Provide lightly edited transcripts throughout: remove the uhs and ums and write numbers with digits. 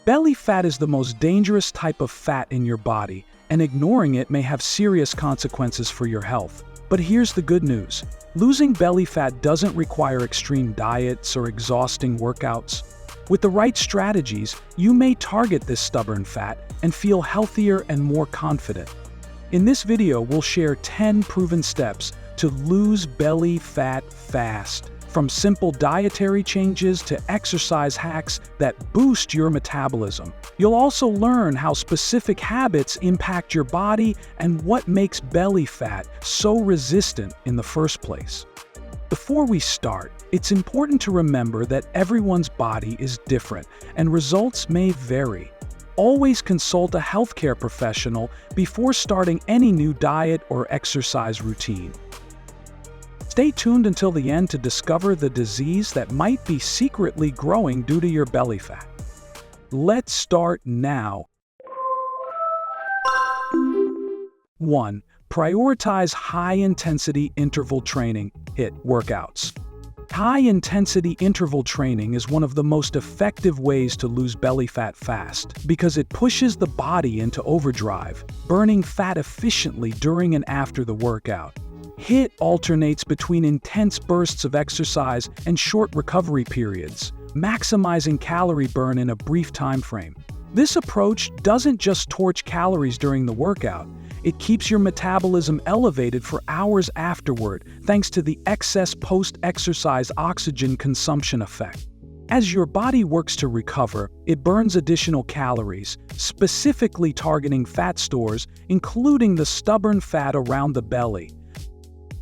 Belly fat is the most dangerous type of fat in your body, and ignoring it may have serious consequences for your health. But here's the good news. Losing belly fat doesn't require extreme diets or exhausting workouts. With the right strategies, you may target this stubborn fat and feel healthier and more confident. In this video, we'll share 10 proven steps to lose belly fat fast. From simple dietary changes to exercise hacks that boost your metabolism. You'll also learn how specific habits impact your body and what makes belly fat so resistant in the first place. Before we start, it's important to remember that everyone's body is different and results may vary. Always consult a healthcare professional before starting any new diet or exercise routine. Stay tuned until the end to discover the disease that might be secretly growing due to your belly fat. Let's start now. 1. Prioritize high-intensity interval training, HIIT workouts. High-intensity interval training is one of the most effective ways to lose belly fat fast because it pushes the body into overdrive, burning fat efficiently during and after the workout. HIIT alternates between intense bursts of exercise and short recovery periods, maximizing calorie burn in a brief time frame. This approach doesn't just torch calories during the workout, it keeps your metabolism elevated for hours afterward thanks to the excess post-exercise oxygen consumption effect. As your body works to recover, it burns additional calories, specifically targeting fat stores, including the stubborn fat around the belly.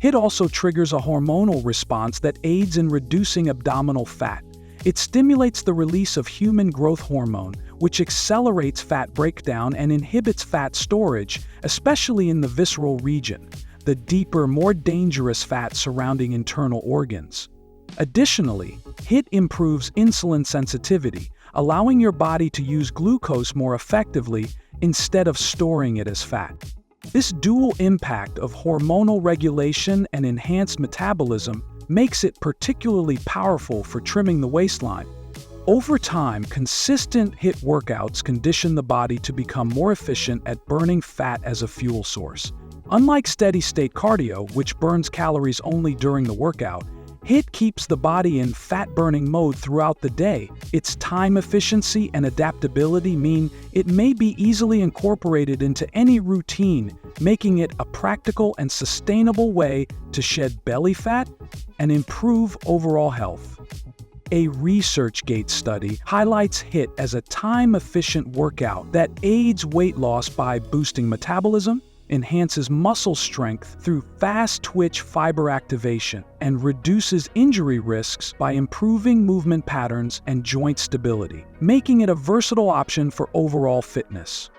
HIIT also triggers a hormonal response that aids in reducing abdominal fat. It stimulates the release of human growth hormone, which accelerates fat breakdown and inhibits fat storage, especially in the visceral region, the deeper, more dangerous fat surrounding internal organs. Additionally, HIIT improves insulin sensitivity, allowing your body to use glucose more effectively instead of storing it as fat. This dual impact of hormonal regulation and enhanced metabolism makes it particularly powerful for trimming the waistline. Over time, consistent HIIT workouts condition the body to become more efficient at burning fat as a fuel source. Unlike steady-state cardio, which burns calories only during the workout, HIIT keeps the body in fat-burning mode throughout the day. Its time efficiency and adaptability mean it may be easily incorporated into any routine, making it a practical and sustainable way to shed belly fat and improve overall health. A ResearchGate study highlights HIIT as a time-efficient workout that aids weight loss by boosting metabolism, enhances muscle strength through fast-twitch fiber activation, and reduces injury risks by improving movement patterns and joint stability, making it a versatile option for overall fitness.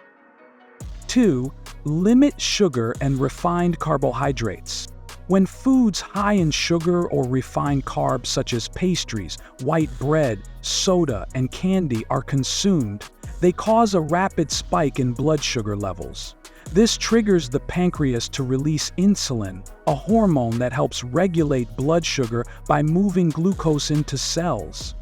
2. Limit sugar and refined carbohydrates. When foods high in sugar or refined carbs such as pastries, white bread, soda, and candy are consumed, they cause a rapid spike in blood sugar levels. This triggers the pancreas to release insulin, a hormone that helps regulate blood sugar by moving glucose into cells.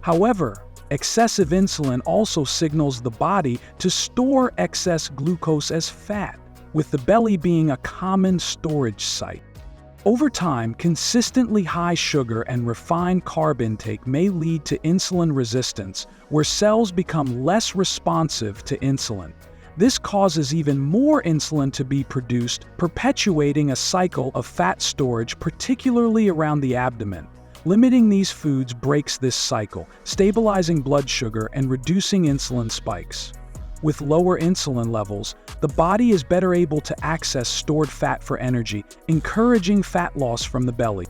However, excessive insulin also signals the body to store excess glucose as fat, with the belly being a common storage site. Over time, consistently high sugar and refined carb intake may lead to insulin resistance, where cells become less responsive to insulin. This causes even more insulin to be produced, perpetuating a cycle of fat storage, particularly around the abdomen. Limiting these foods breaks this cycle, stabilizing blood sugar and reducing insulin spikes. With lower insulin levels, the body is better able to access stored fat for energy, encouraging fat loss from the belly.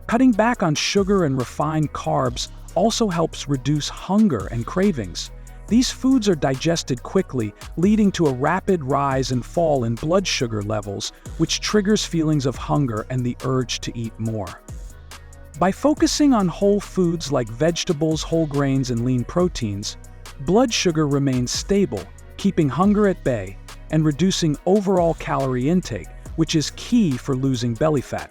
Cutting back on sugar and refined carbs also helps reduce hunger and cravings. These foods are digested quickly, leading to a rapid rise and fall in blood sugar levels, which triggers feelings of hunger and the urge to eat more. By focusing on whole foods like vegetables, whole grains, and lean proteins, blood sugar remains stable, keeping hunger at bay and reducing overall calorie intake, which is key for losing belly fat.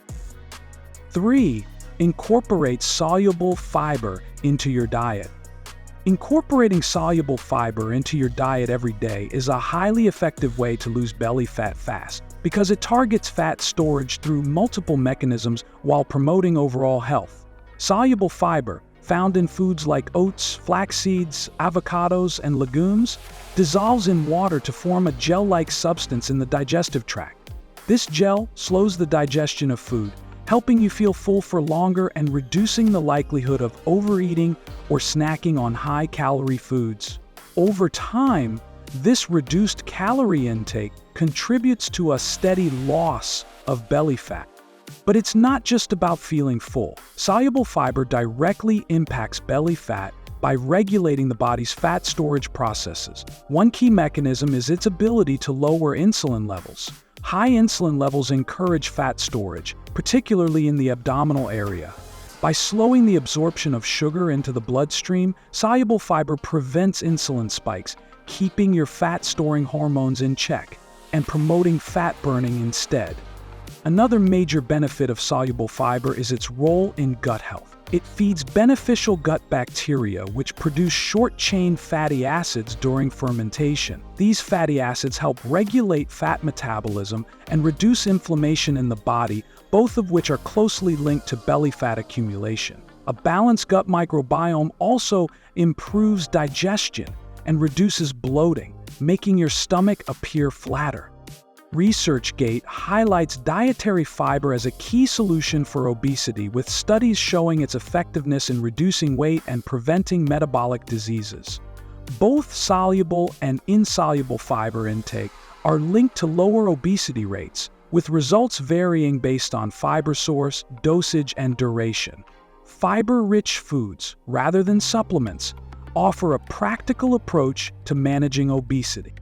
3. Incorporate soluble fiber into your diet. Incorporating soluble fiber into your diet every day is a highly effective way to lose belly fat fast because it targets fat storage through multiple mechanisms while promoting overall health. Soluble fiber, found in foods like oats, flax seeds, avocados, and legumes, dissolves in water to form a gel-like substance in the digestive tract. This gel slows the digestion of food, helping you feel full for longer and reducing the likelihood of overeating or snacking on high-calorie foods. Over time, this reduced calorie intake contributes to a steady loss of belly fat. But it's not just about feeling full. Soluble fiber directly impacts belly fat by regulating the body's fat storage processes. One key mechanism is its ability to lower insulin levels. High insulin levels encourage fat storage, particularly in the abdominal area. By slowing the absorption of sugar into the bloodstream, soluble fiber prevents insulin spikes, keeping your fat-storing hormones in check and promoting fat burning instead. Another major benefit of soluble fiber is its role in gut health. It feeds beneficial gut bacteria which produce short-chain fatty acids during fermentation. These fatty acids help regulate fat metabolism and reduce inflammation in the body, both of which are closely linked to belly fat accumulation. A balanced gut microbiome also improves digestion and reduces bloating, making your stomach appear flatter. ResearchGate highlights dietary fiber as a key solution for obesity, with studies showing its effectiveness in reducing weight and preventing metabolic diseases. Both soluble and insoluble fiber intake are linked to lower obesity rates, with results varying based on fiber source, dosage, and duration. Fiber-rich foods, rather than supplements, offer a practical approach to managing obesity.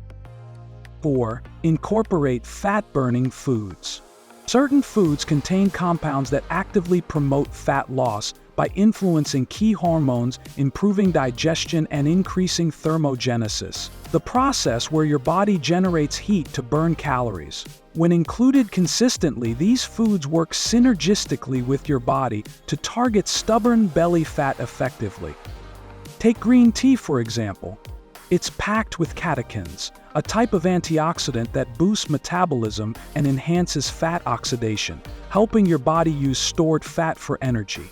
4. Incorporate fat-burning foods. Certain foods contain compounds that actively promote fat loss by influencing key hormones, improving digestion, and increasing thermogenesis, the process where your body generates heat to burn calories. When included consistently, these foods work synergistically with your body to target stubborn belly fat effectively. Take green tea, for example. It's packed with catechins, a type of antioxidant that boosts metabolism and enhances fat oxidation, helping your body use stored fat for energy.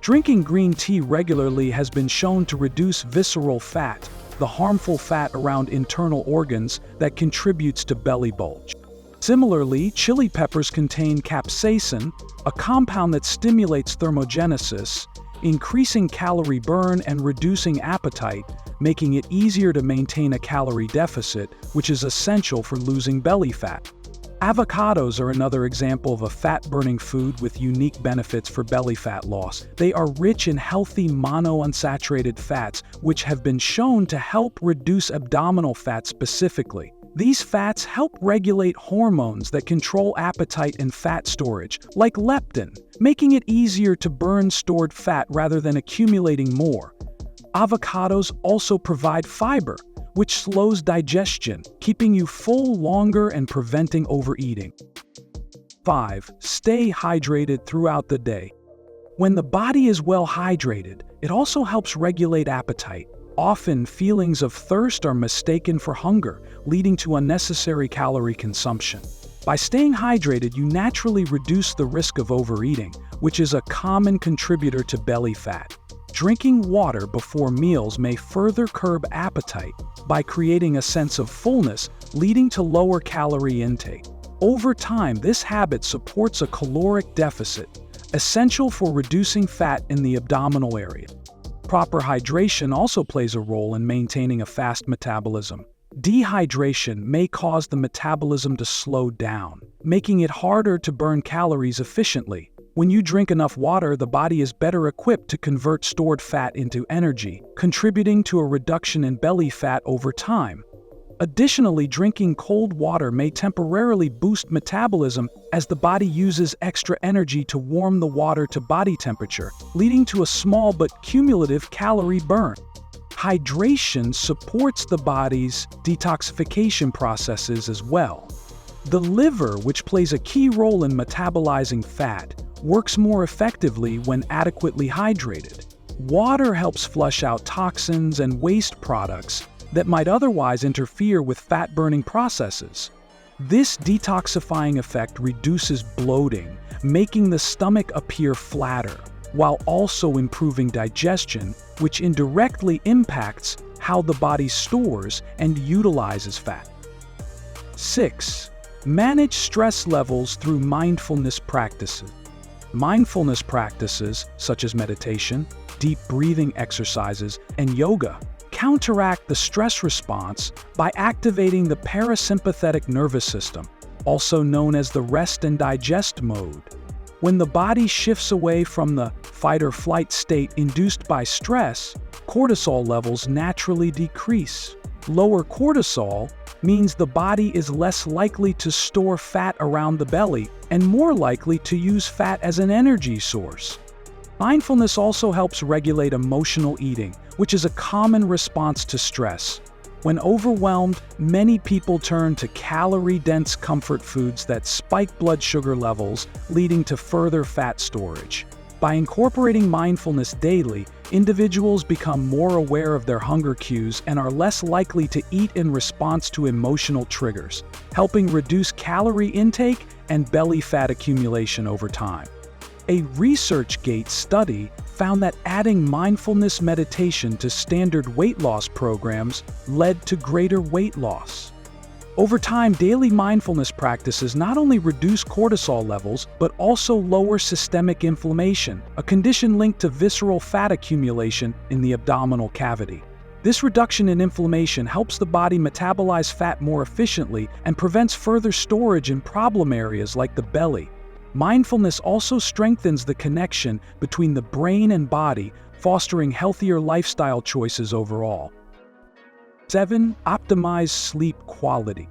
Drinking green tea regularly has been shown to reduce visceral fat, the harmful fat around internal organs that contributes to belly bulge. Similarly, chili peppers contain capsaicin, a compound that stimulates thermogenesis, increasing calorie burn and reducing appetite, making it easier to maintain a calorie deficit, which is essential for losing belly fat. Avocados are another example of a fat-burning food with unique benefits for belly fat loss. They are rich in healthy monounsaturated fats, which have been shown to help reduce abdominal fat specifically. These fats help regulate hormones that control appetite and fat storage, like leptin, making it easier to burn stored fat rather than accumulating more. Avocados also provide fiber, which slows digestion, keeping you full longer and preventing overeating. 5. Stay hydrated throughout the day. When the body is well hydrated, it also helps regulate appetite. Often, feelings of thirst are mistaken for hunger, leading to unnecessary calorie consumption. By staying hydrated, you naturally reduce the risk of overeating, which is a common contributor to belly fat. Drinking water before meals may further curb appetite by creating a sense of fullness, leading to lower calorie intake. Over time, this habit supports a caloric deficit, essential for reducing fat in the abdominal area. Proper hydration also plays a role in maintaining a fast metabolism. Dehydration may cause the metabolism to slow down, making it harder to burn calories efficiently. When you drink enough water, the body is better equipped to convert stored fat into energy, contributing to a reduction in belly fat over time. Additionally, drinking cold water may temporarily boost metabolism as the body uses extra energy to warm the water to body temperature, leading to a small but cumulative calorie burn. Hydration supports the body's detoxification processes as well. The liver, which plays a key role in metabolizing fat, works more effectively when adequately hydrated. Water helps flush out toxins and waste products that might otherwise interfere with fat-burning processes. This detoxifying effect reduces bloating, making the stomach appear flatter, while also improving digestion, which indirectly impacts how the body stores and utilizes fat. 6. Manage stress levels through mindfulness practices. Mindfulness practices, such as meditation, deep breathing exercises, and yoga, counteract the stress response by activating the parasympathetic nervous system, also known as the rest and digest mode. When the body shifts away from the fight-or-flight state induced by stress, cortisol levels naturally decrease. Lower cortisol means the body is less likely to store fat around the belly and more likely to use fat as an energy source. Mindfulness also helps regulate emotional eating, which is a common response to stress. When overwhelmed, many people turn to calorie-dense comfort foods that spike blood sugar levels, leading to further fat storage. By incorporating mindfulness daily, individuals become more aware of their hunger cues and are less likely to eat in response to emotional triggers, helping reduce calorie intake and belly fat accumulation over time. A ResearchGate study found that adding mindfulness meditation to standard weight loss programs led to greater weight loss. Over time, daily mindfulness practices not only reduce cortisol levels, but also lower systemic inflammation, a condition linked to visceral fat accumulation in the abdominal cavity. This reduction in inflammation helps the body metabolize fat more efficiently and prevents further storage in problem areas like the belly. Mindfulness also strengthens the connection between the brain and body, fostering healthier lifestyle choices overall. 7. Optimize sleep quality.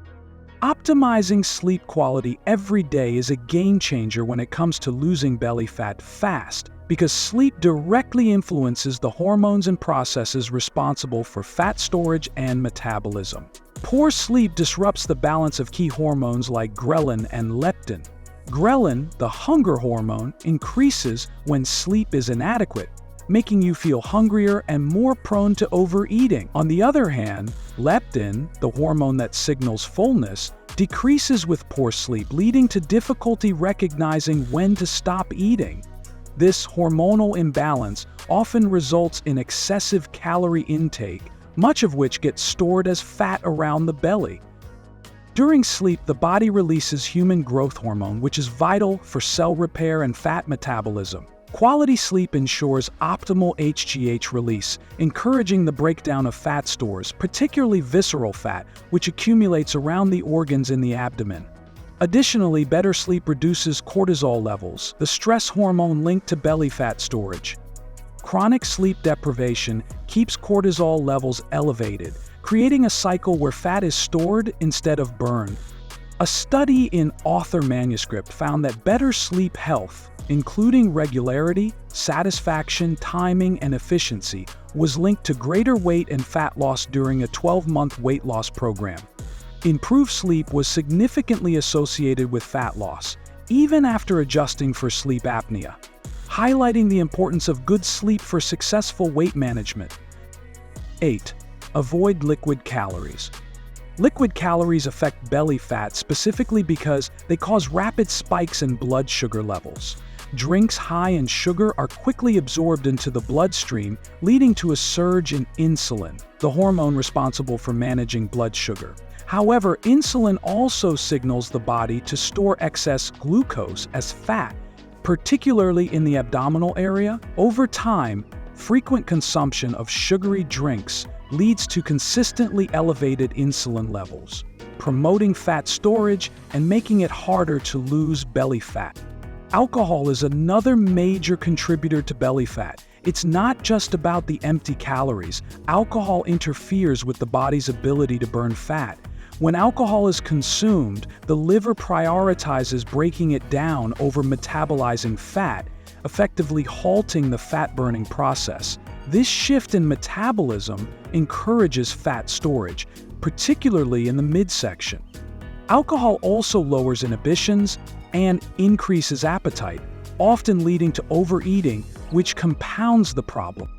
Optimizing sleep quality every day is a game changer when it comes to losing belly fat fast, because sleep directly influences the hormones and processes responsible for fat storage and metabolism. Poor sleep disrupts the balance of key hormones like ghrelin and leptin. Ghrelin, the hunger hormone, increases when sleep is inadequate, making you feel hungrier and more prone to overeating. On the other hand, leptin, the hormone that signals fullness, decreases with poor sleep, leading to difficulty recognizing when to stop eating. This hormonal imbalance often results in excessive calorie intake, much of which gets stored as fat around the belly. During sleep, the body releases human growth hormone, which is vital for cell repair and fat metabolism. Quality sleep ensures optimal HGH release, encouraging the breakdown of fat stores, particularly visceral fat, which accumulates around the organs in the abdomen. Additionally, better sleep reduces cortisol levels, the stress hormone linked to belly fat storage. Chronic sleep deprivation keeps cortisol levels elevated, creating a cycle where fat is stored instead of burned. A study in Author Manuscript found that better sleep health, including regularity, satisfaction, timing, and efficiency, was linked to greater weight and fat loss during a 12-month weight loss program. Improved sleep was significantly associated with fat loss, even after adjusting for sleep apnea, highlighting the importance of good sleep for successful weight management. 8. Avoid liquid calories. Liquid calories affect belly fat specifically because they cause rapid spikes in blood sugar levels. Drinks high in sugar are quickly absorbed into the bloodstream, leading to a surge in insulin, the hormone responsible for managing blood sugar. However, insulin also signals the body to store excess glucose as fat, particularly in the abdominal area. Over time, frequent consumption of sugary drinks leads to consistently elevated insulin levels, promoting fat storage and making it harder to lose belly fat. Alcohol is another major contributor to belly fat. It's not just about the empty calories. Alcohol interferes with the body's ability to burn fat. When alcohol is consumed, the liver prioritizes breaking it down over metabolizing fat, effectively halting the fat-burning process. This shift in metabolism encourages fat storage, particularly in the midsection. Alcohol also lowers inhibitions and increases appetite, often leading to overeating, which compounds the problem.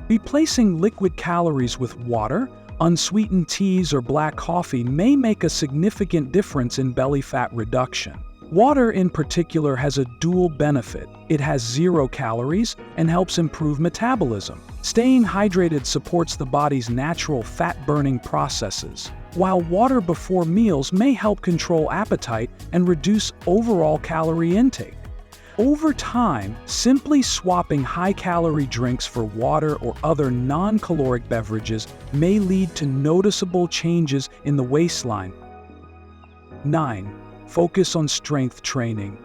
Replacing liquid calories with water, unsweetened teas, or black coffee may make a significant difference in belly fat reduction. Water in particular has a dual benefit. It has 0 calories and helps improve metabolism. Staying hydrated supports the body's natural fat-burning processes, while water before meals may help control appetite and reduce overall calorie intake. Over time, simply swapping high-calorie drinks for water or other non-caloric beverages may lead to noticeable changes in the waistline. 9. Focus on strength training.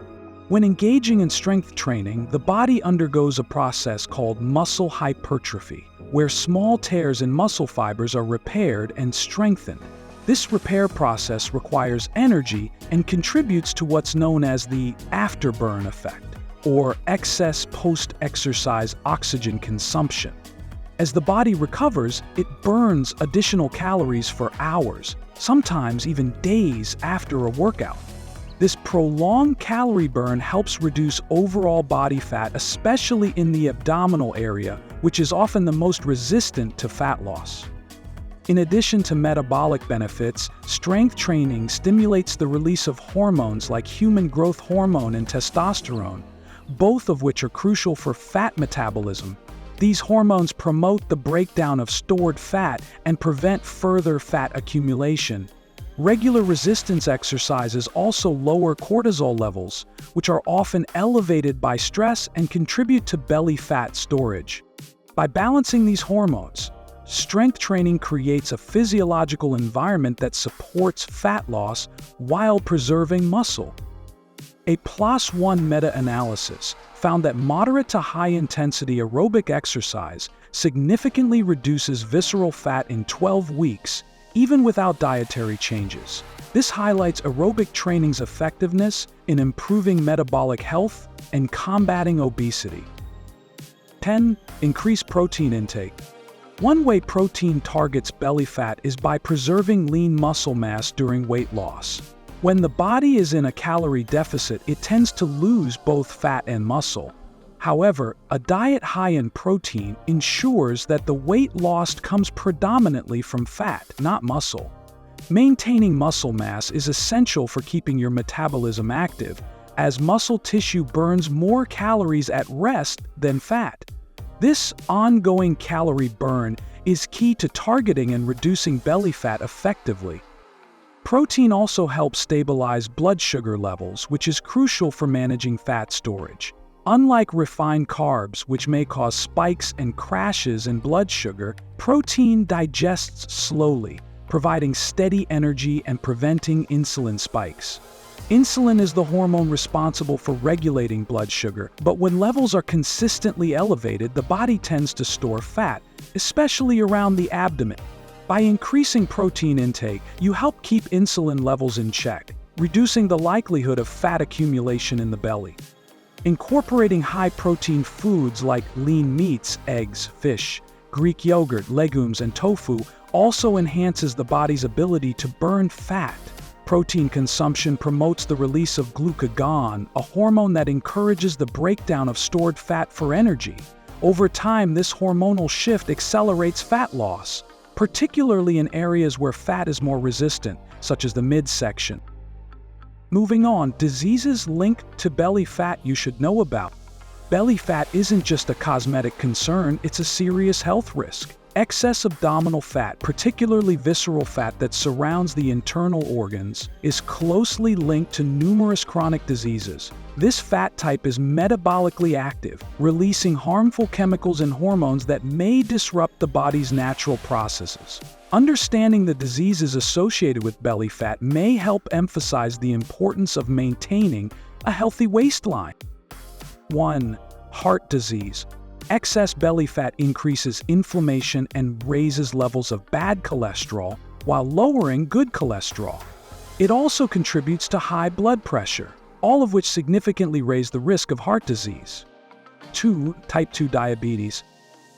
When engaging in strength training, the body undergoes a process called muscle hypertrophy, where small tears in muscle fibers are repaired and strengthened. This repair process requires energy and contributes to what's known as the afterburn effect, or excess post-exercise oxygen consumption. As the body recovers, it burns additional calories for hours, sometimes even days after a workout. This prolonged calorie burn helps reduce overall body fat, especially in the abdominal area, which is often the most resistant to fat loss. In addition to metabolic benefits, strength training stimulates the release of hormones like human growth hormone and testosterone, both of which are crucial for fat metabolism. These hormones promote the breakdown of stored fat and prevent further fat accumulation. Regular resistance exercises also lower cortisol levels, which are often elevated by stress and contribute to belly fat storage. By balancing these hormones, strength training creates a physiological environment that supports fat loss while preserving muscle. A +1 meta-analysis found that moderate to high-intensity aerobic exercise significantly reduces visceral fat in 12 weeks, even without dietary changes. This highlights aerobic training's effectiveness in improving metabolic health and combating obesity. 10. Increase protein intake. One way protein targets belly fat is by preserving lean muscle mass during weight loss. When the body is in a calorie deficit, it tends to lose both fat and muscle. However, a diet high in protein ensures that the weight lost comes predominantly from fat, not muscle. Maintaining muscle mass is essential for keeping your metabolism active, as muscle tissue burns more calories at rest than fat. This ongoing calorie burn is key to targeting and reducing belly fat effectively. Protein also helps stabilize blood sugar levels, which is crucial for managing fat storage. Unlike refined carbs, which may cause spikes and crashes in blood sugar, protein digests slowly, providing steady energy and preventing insulin spikes. Insulin is the hormone responsible for regulating blood sugar, but when levels are consistently elevated, the body tends to store fat, especially around the abdomen. By increasing protein intake, you help keep insulin levels in check, reducing the likelihood of fat accumulation in the belly. Incorporating high-protein foods like lean meats, eggs, fish, Greek yogurt, legumes, and tofu also enhances the body's ability to burn fat. Protein consumption promotes the release of glucagon, a hormone that encourages the breakdown of stored fat for energy. Over time, this hormonal shift accelerates fat loss, particularly in areas where fat is more resistant, such as the midsection. Moving on, diseases linked to belly fat you should know about. Belly fat isn't just a cosmetic concern, it's a serious health risk. Excess abdominal fat, particularly visceral fat that surrounds the internal organs, is closely linked to numerous chronic diseases. This fat type is metabolically active, releasing harmful chemicals and hormones that may disrupt the body's natural processes. Understanding the diseases associated with belly fat may help emphasize the importance of maintaining a healthy waistline. 1. Heart disease. Excess belly fat increases inflammation and raises levels of bad cholesterol while lowering good cholesterol. It also contributes to high blood pressure, all of which significantly raise the risk of heart disease. 2. Type 2 diabetes.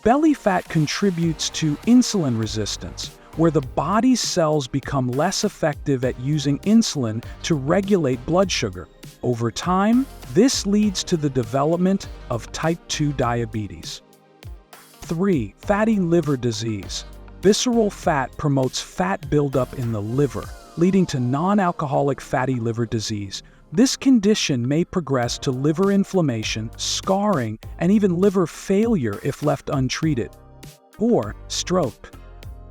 Belly fat contributes to insulin resistance, where the body's cells become less effective at using insulin to regulate blood sugar. Over time, this leads to the development of type 2 diabetes. 3. Fatty liver disease. Visceral fat promotes fat buildup in the liver, leading to non-alcoholic fatty liver disease. This condition may progress to liver inflammation, scarring, and even liver failure if left untreated. 4. Stroke.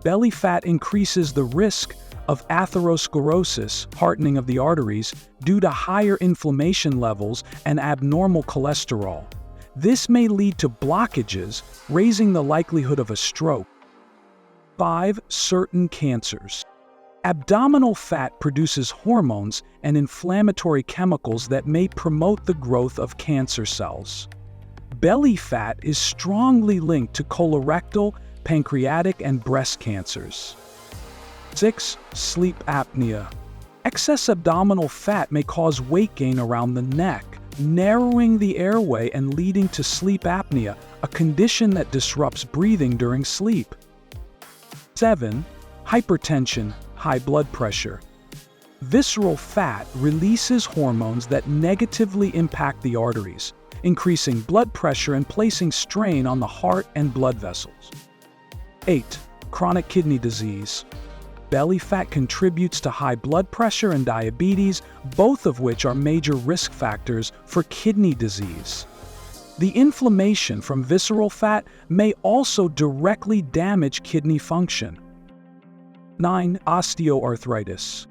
Belly fat increases the risk of atherosclerosis, hardening of the arteries, due to higher inflammation levels and abnormal cholesterol. This may lead to blockages, raising the likelihood of a stroke. 5. Certain cancers. Abdominal fat produces hormones and inflammatory chemicals that may promote the growth of cancer cells. Belly fat is strongly linked to colorectal, pancreatic, and breast cancers. 6. Sleep apnea. Excess abdominal fat may cause weight gain around the neck, narrowing the airway and leading to sleep apnea, a condition that disrupts breathing during sleep. 7. Hypertension, high blood pressure. Visceral fat releases hormones that negatively impact the arteries, increasing blood pressure and placing strain on the heart and blood vessels. 8. Chronic kidney disease. Belly fat contributes to high blood pressure and diabetes, both of which are major risk factors for kidney disease. The inflammation from visceral fat may also directly damage kidney function. 9. Osteoarthritis.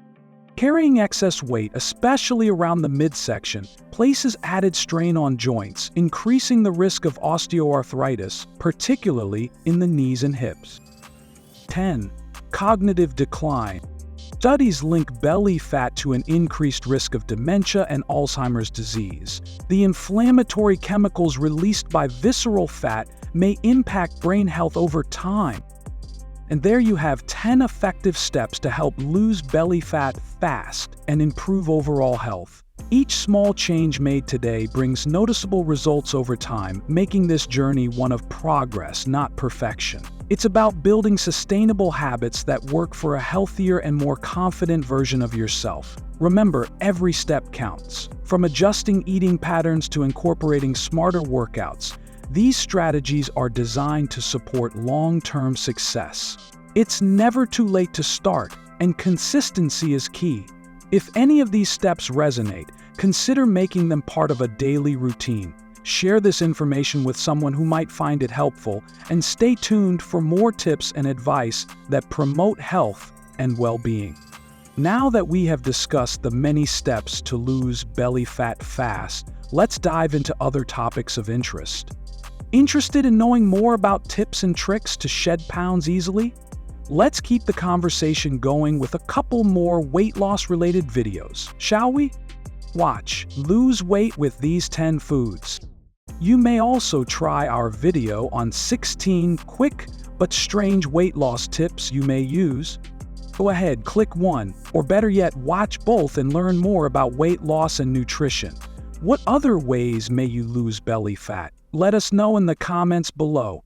Carrying excess weight, especially around the midsection, places added strain on joints, increasing the risk of osteoarthritis, particularly in the knees and hips. 10. Cognitive decline. Studies link belly fat to an increased risk of dementia and Alzheimer's disease. The inflammatory chemicals released by visceral fat may impact brain health over time. And there you have 10 effective steps to help lose belly fat fast and improve overall health. Each small change made today brings noticeable results over time, making this journey one of progress, not perfection. It's about building sustainable habits that work for a healthier and more confident version of yourself. Remember, every step counts. From adjusting eating patterns to incorporating smarter workouts, these strategies are designed to support long-term success. It's never too late to start, and consistency is key. If any of these steps resonate, consider making them part of a daily routine. Share this information with someone who might find it helpful, and stay tuned for more tips and advice that promote health and well-being. Now that we have discussed the many steps to lose belly fat fast, let's dive into other topics of interest. Interested in knowing more about tips and tricks to shed pounds easily? Let's keep the conversation going with a couple more weight loss-related videos, shall we? Watch Lose Weight with These 10 Foods. You may also try our video on 16 quick but strange weight loss tips you may use. Go ahead, click one, or better yet, watch both and learn more about weight loss and nutrition. What other ways may you lose belly fat? Let us know in the comments below.